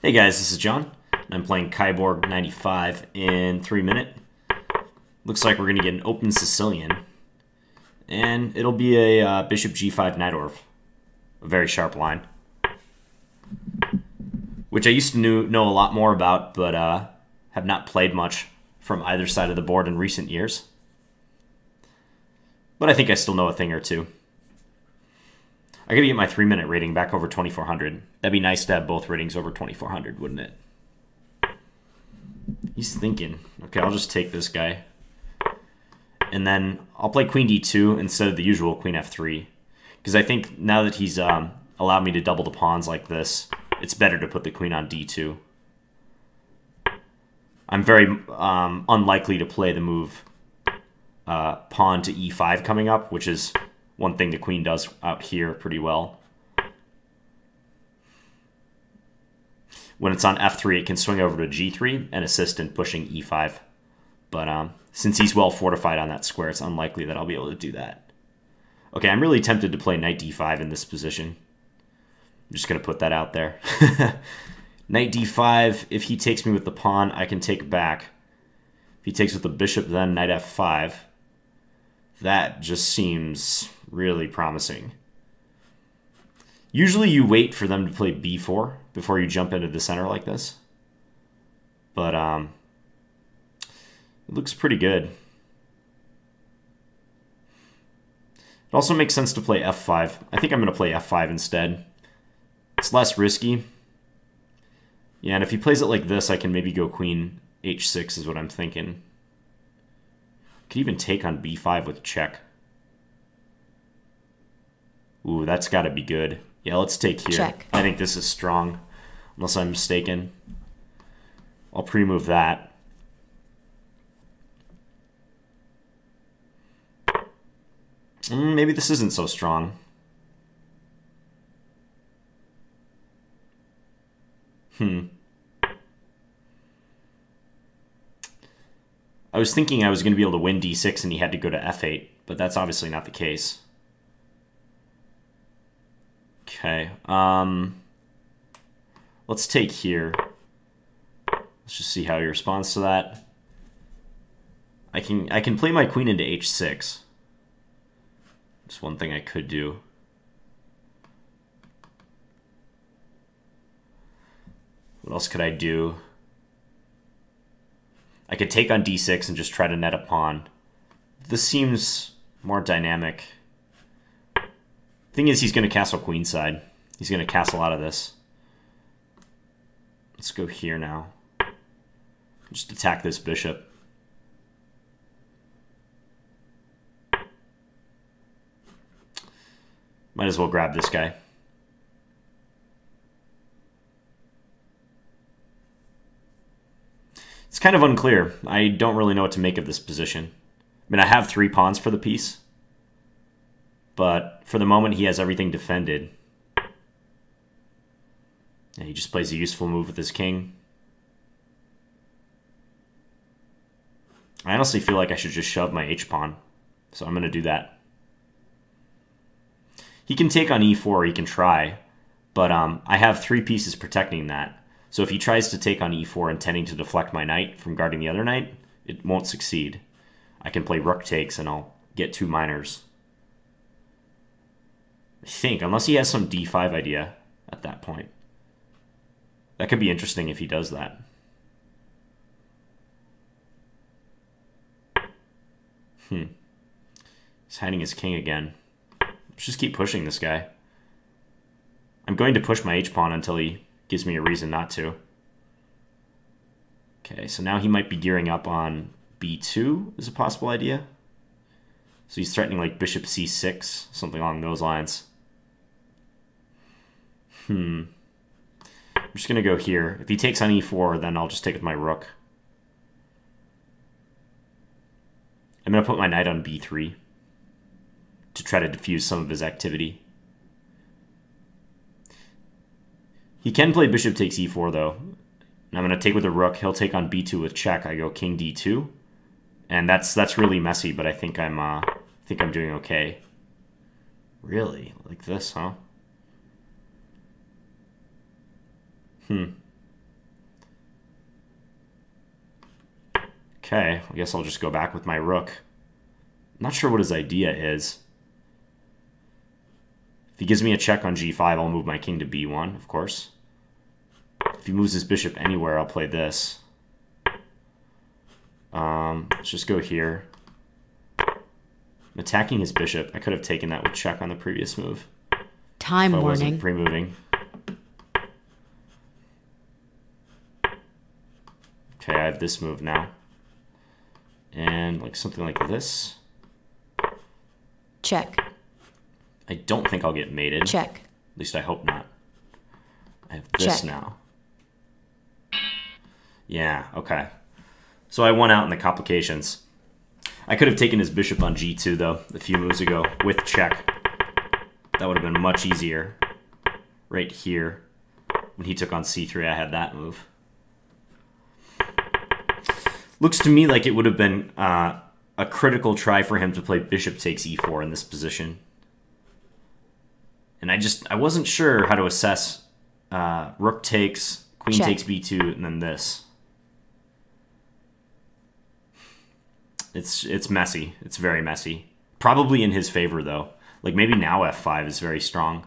Hey guys, this is John. I'm playing Kyborg 95 in 3 minute. Looks like we're going to get an open Sicilian. And it'll be a bishop g5 Najdorf. A very sharp line. Which I used to know a lot more about, but have not played much from either side of the board in recent years. But I think I still know a thing or two. I gotta get my 3 minute rating back over 2400. That'd be nice to have both ratings over 2400, wouldn't it? He's thinking. Okay, I'll just take this guy. And then I'll play queen d2 instead of the usual queen f3. Because I think now that he's allowed me to double the pawns like this, it's better to put the queen on d2. I'm very unlikely to play the move pawn to e5 coming up, which is one thing the queen does out here pretty well. When it's on f3, it can swing over to g3 and assist in pushing e5. But since he's well fortified on that square, it's unlikely that I'll be able to do that. Okay, I'm really tempted to play knight d5 in this position. I'm just going to put that out there. Knight d5, if he takes me with the pawn, I can take back. If he takes with the bishop, then knight f5. That just seems really promising. Usually you wait for them to play b4 before you jump into the center like this. But it looks pretty good. It also makes sense to play f5. I think I'm going to play f5 instead. It's less risky. Yeah, and if he plays it like this, I can maybe go queen h6 is what I'm thinking. Could even take on b5 with check. Ooh, that's got to be good. Yeah, let's take here. Check. I think this is strong, unless I'm mistaken. I'll pre-move that. Maybe this isn't so strong. I was thinking I was going to be able to win d6 and he had to go to f8, but that's obviously not the case. Okay, let's take here. Let's just see how he responds to that. I can play my queen into h6. That's one thing I could do. What else could I do? I could take on d6 and just try to net a pawn. This seems more dynamic. Thing is, he's going to castle queenside. He's going to castle out of this. Let's go here now. Just attack this bishop. Might as well grab this guy. It's kind of unclear. I don't really know what to make of this position. I mean, I have 3 pawns for the piece. But for the moment, he has everything defended. And he just plays a useful move with his king. I honestly feel like I should just shove my h-pawn. So I'm going to do that. He can take on e4, or he can try. But I have 3 pieces protecting that. So if he tries to take on e4 intending to deflect my knight from guarding the other knight, it won't succeed. I can play rook takes and I'll get 2 minors. I think, unless he has some d5 idea at that point. That could be interesting if he does that. He's hiding his king again. Let's just keep pushing this guy. I'm going to push my h-pawn until he gives me a reason not to. Okay, so now he might be gearing up on b2 is a possible idea. So he's threatening like bishop c6, something along those lines. I'm just going to go here. If he takes on e4, then I'll just take with my rook. I'm going to put my knight on b3 to try to diffuse some of his activity. He can play bishop takes e4, though. And I'm going to take with the rook. He'll take on b2 with check. I go king d2. And that's really messy, but I think I'm doing okay. Really? Like this, huh? Okay, I guess I'll just go back with my rook. I'm not sure what his idea is. If he gives me a check on g5, I'll move my king to b1, of course. If he moves his bishop anywhere, I'll play this. Let's just go here. I'm attacking his bishop. I could have taken that with check on the previous move. Time warning. Wasn't pre-moving. Okay, I have this move now. And like something like this. Check. I don't think I'll get mated. Check. At least I hope not. I have this Check. now. Yeah, okay. So I won out in the complications. I could have taken his bishop on g2, though, a few moves ago, with check. That would have been much easier. Right here. When he took on c3, I had that move. Looks to me like it would have been a critical try for him to play bishop takes e4 in this position. And I wasn't sure how to assess rook takes, queen Check. takes b2, and then this. It's messy. It's very messy. Probably in his favor, though. Like, maybe now f5 is very strong.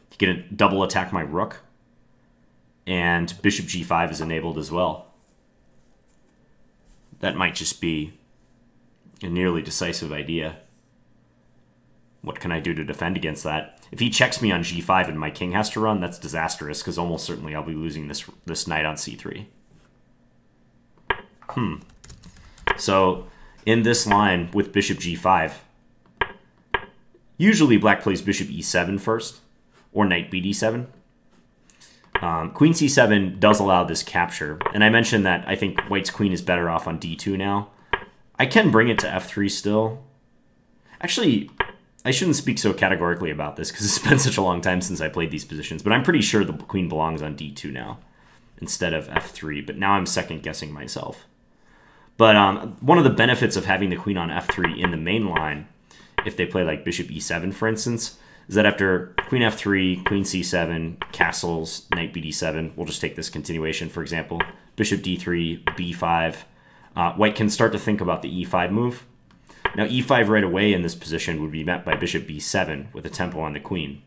He can double attack my rook. And bishop g5 is enabled as well. That might just be a nearly decisive idea. What can I do to defend against that? If he checks me on g5 and my king has to run, that's disastrous, because almost certainly I'll be losing this knight on c3. So, in this line with bishop g5, usually black plays bishop e7 first, or knight bd7. Queen c7 does allow this capture, and I mentioned that I think white's queen is better off on d2 now. I can bring it to f3 still. Actually, I shouldn't speak so categorically about this because it's been such a long time since I played these positions, but I'm pretty sure the queen belongs on d2 now instead of f3, but now I'm second-guessing myself. But one of the benefits of having the queen on f3 in the main line, if they play like bishop e7, for instance, is that after queen f3, queen c7, castles, knight bd7, we'll just take this continuation, for example, bishop d3, b5, white can start to think about the e5 move. Now e5 right away in this position would be met by bishop b7 with a tempo on the queen.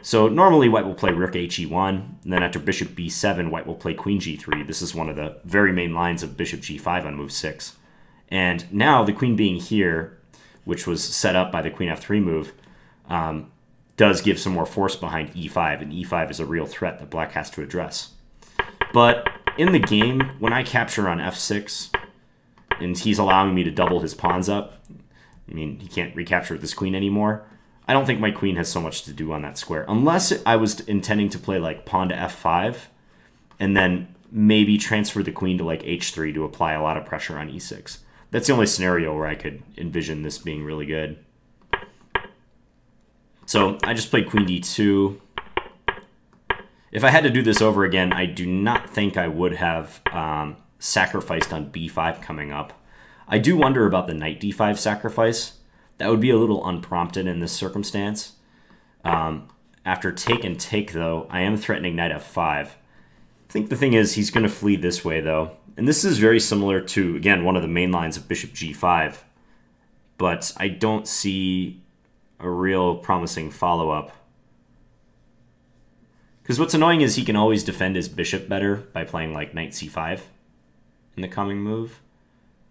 So normally white will play rook he1, and then after bishop b7, white will play queen g3. This is one of the very main lines of bishop g5 on move 6. And now the queen being here, which was set up by the queen f3 move, does give some more force behind e5, and e5 is a real threat that black has to address. But in the game, when I capture on f6, and he's allowing me to double his pawns up, I mean, he can't recapture with this queen anymore, I don't think my queen has so much to do on that square. Unless I was intending to play like pawn to f5, and then maybe transfer the queen to like h3 to apply a lot of pressure on e6. That's the only scenario where I could envision this being really good. So I just played queen d2. If I had to do this over again, I do not think I would have sacrificed on b5 coming up. I do wonder about the knight d5 sacrifice. That would be a little unprompted in this circumstance. After take and take, though, I am threatening knight f5. I think the thing is he's going to flee this way, though. And this is very similar to, again, one of the main lines of bishop g5. But I don't see a real promising follow-up. Because what's annoying is he can always defend his bishop better by playing like knight c5 in the coming move.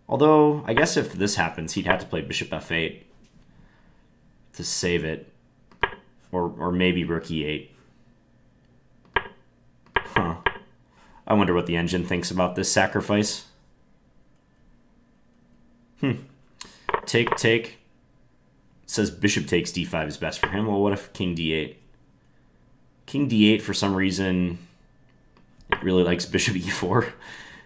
Although, I guess if this happens, he'd have to play bishop f8 to save it. Or maybe rook e8. Huh. I wonder what the engine thinks about this sacrifice. Take, take. It says bishop takes d5 is best for him. Well, what if king d8? King d8, for some reason, it really likes bishop e4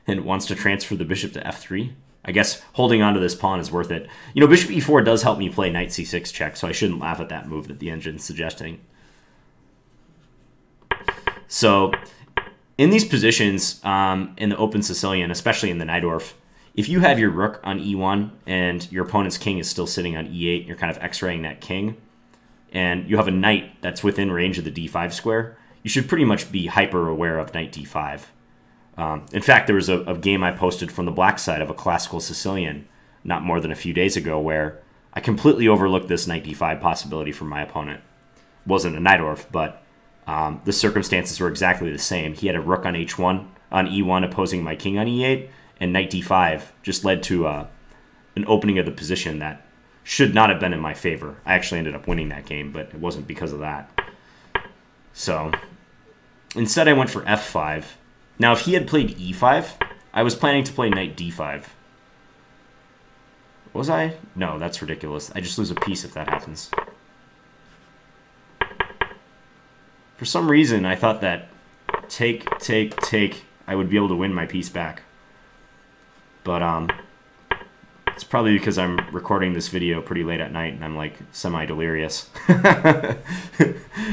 and wants to transfer the bishop to f3. I guess holding on to this pawn is worth it. You know, bishop e4 does help me play knight c6 check, so I shouldn't laugh at that move that the engine's suggesting. So, in these positions, in the open Sicilian, especially in the Najdorf, if you have your rook on e1 and your opponent's king is still sitting on e8, you're kind of x-raying that king, and you have a knight that's within range of the d5 square, you should pretty much be hyper aware of knight d5. In fact, there was a game I posted from the black side of a classical Sicilian not more than a few days ago where I completely overlooked this knight d5 possibility from my opponent. It wasn't a Najdorf, but the circumstances were exactly the same. He had a rook on h1, on e1 opposing my king on e8, and knight d5 just led to an opening of the position that should not have been in my favor. I actually ended up winning that game, but it wasn't because of that. So instead I went for f5. Now if he had played e5, I was planning to play knight d5. Was I? No, that's ridiculous. I just lose a piece if that happens. For some reason, I thought that take, I would be able to win my piece back. But it's probably because I'm recording this video pretty late at night and I'm like semi-delirious. I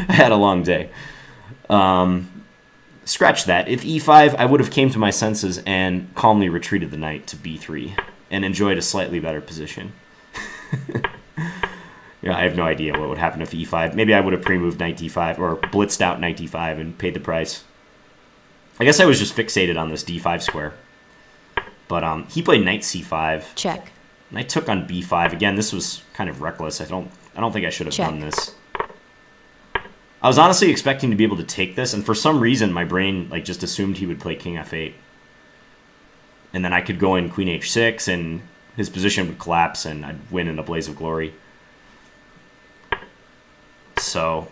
had a long day. Scratch that. If e5, I would have came to my senses and calmly retreated the knight to b3 and enjoyed a slightly better position. Yeah, I have no idea what would happen if e5. Maybe I would have pre-moved knight d5 or blitzed out knight d5 and paid the price. I guess I was just fixated on this d5 square. But he played knight c5. Check. And I took on b5. Again, this was kind of reckless. I don't think I should have done this. I was honestly expecting to be able to take this, and for some reason my brain like just assumed he would play king f8. And then I could go in queen h6 and his position would collapse and I'd win in a blaze of glory. So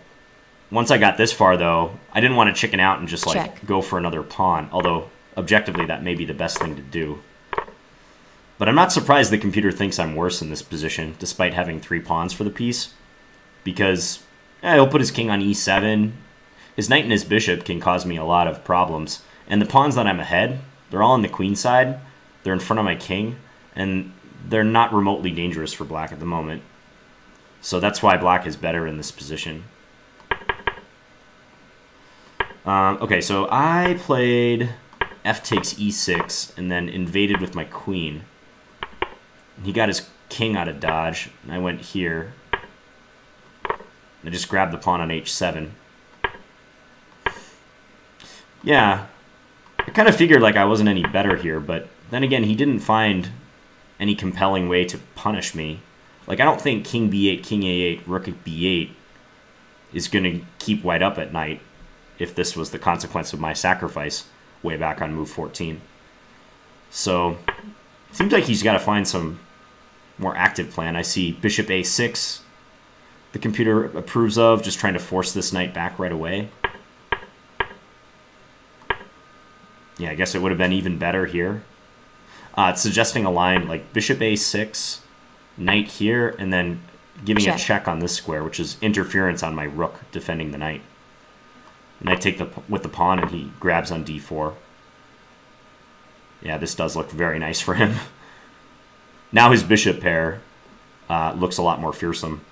once I got this far though, I didn't want to chicken out and just like go for another pawn, although objectively that may be the best thing to do. But I'm not surprised the computer thinks I'm worse in this position, despite having 3 pawns for the piece. Because he'll put his king on e7. His knight and his bishop can cause me a lot of problems. And the pawns that I'm ahead, they're all on the queen side. They're in front of my king. And they're not remotely dangerous for black at the moment. So that's why black is better in this position. Okay, so I played f takes e6 and then invaded with my queen. He got his king out of dodge, and I went here. I just grabbed the pawn on h7. Yeah, I kind of figured like I wasn't any better here, but then again, he didn't find any compelling way to punish me. Like, I don't think king b8, king a8, rook b8 is going to keep white up at night if this was the consequence of my sacrifice way back on move 14. So, it seems like he's got to find some more active plan. I see bishop a6 the computer approves of, just trying to force this knight back right away. Yeah, I guess it would have been even better here. It's suggesting a line like bishop a6, knight here, and then giving a check on this square, which is interference on my rook defending the knight. And I take with the pawn, and he grabs on d4. Yeah, this does look very nice for him. Now his bishop pair looks a lot more fearsome.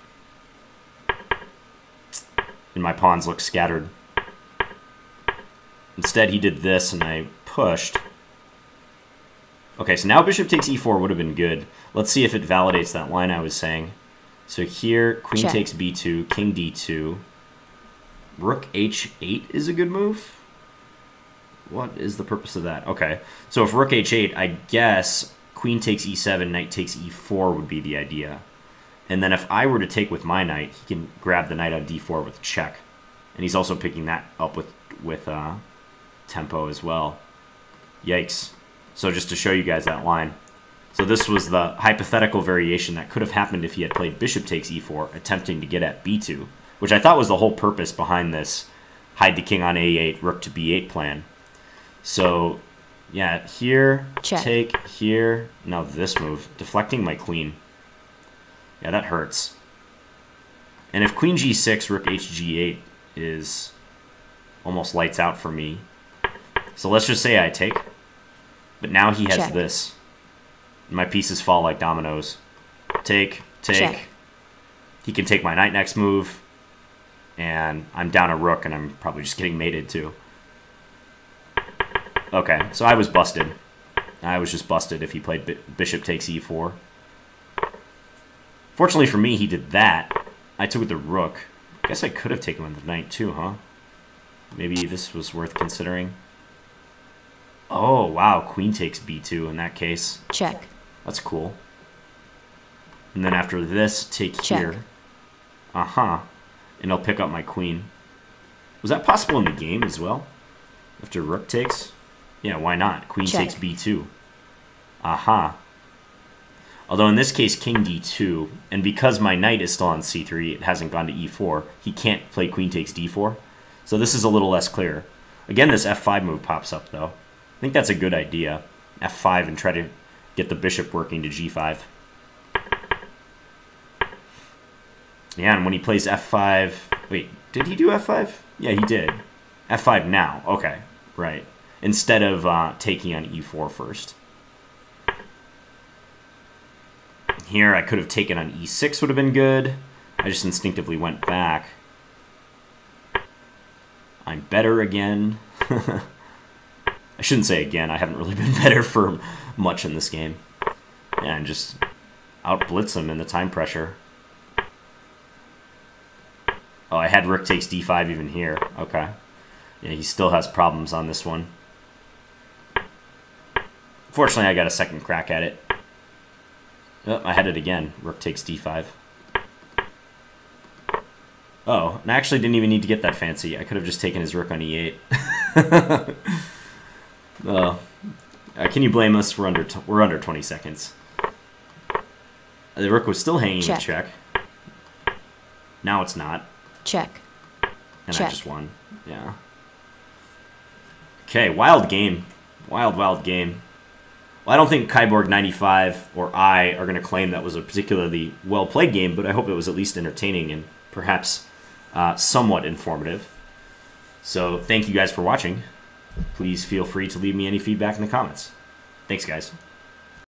And my pawns look scattered. Instead, he did this, and I pushed. Okay, so now bishop takes e4 would have been good. Let's see if it validates that line I was saying. So here, queen takes b2, king d2. Rook h8 is a good move? What is the purpose of that? Okay, so if rook h8, I guess queen takes e7, knight takes e4 would be the idea. And then if I were to take with my knight, he can grab the knight on d4 with a check. And he's also picking that up with tempo as well. Yikes. So just to show you guys that line. So this was the hypothetical variation that could have happened if he had played bishop takes e4, attempting to get at b2, which I thought was the whole purpose behind this hide the king on a8, rook to b8 plan. So, yeah, here, take, here, now this move, deflecting my queen. Yeah, that hurts. And if queen g6, rook hg8 is almost lights out for me. So let's just say I take. But now he has this. My pieces fall like dominoes. Take. He can take my knight next move. And I'm down a rook, and I'm probably just getting mated too. Okay, so I was busted. I was just busted if he played bishop takes e4. Fortunately for me, he did that. I took with the rook. I guess I could have taken with the knight too, huh? Maybe this was worth considering. Oh, wow. Queen takes b2 in that case. Check. That's cool. And then after this, take Check. here. Uh-huh. And I'll pick up my queen. Was that possible in the game as well? After rook takes? Yeah, why not? Queen Check. takes b2. Aha. Although in this case, king d2, and because my knight is still on c3, it hasn't gone to e4, he can't play queen takes d4. So this is a little less clear. Again, this f5 move pops up, though. I think that's a good idea. f5 and try to get the bishop working to g5. Yeah, and when he plays f5... Wait, did he do f5? Yeah, he did. f5 now. Okay, right. Instead of taking on e4 first. Here, I could have taken on e6 would have been good. I just instinctively went back. I'm better again. I shouldn't say again. I haven't really been better for much in this game. Yeah, and just out-blitz him in the time pressure. Oh, I had rook takes d5 even here. Okay. Yeah, he still has problems on this one. Fortunately, I got a second crack at it. Oh, I had it again. Rook takes d5. Oh, and I actually didn't even need to get that fancy. I could have just taken his rook on e8. Oh, can you blame us? We're under 20 seconds. The rook was still hanging with check. Now it's not. Check. And Check. I just won. Yeah. Okay, wild game. Wild game. Well, I don't think Kyborg95 or I are going to claim that was a particularly well-played game, but I hope it was at least entertaining and perhaps somewhat informative. So thank you guys for watching. Please feel free to leave me any feedback in the comments. Thanks, guys.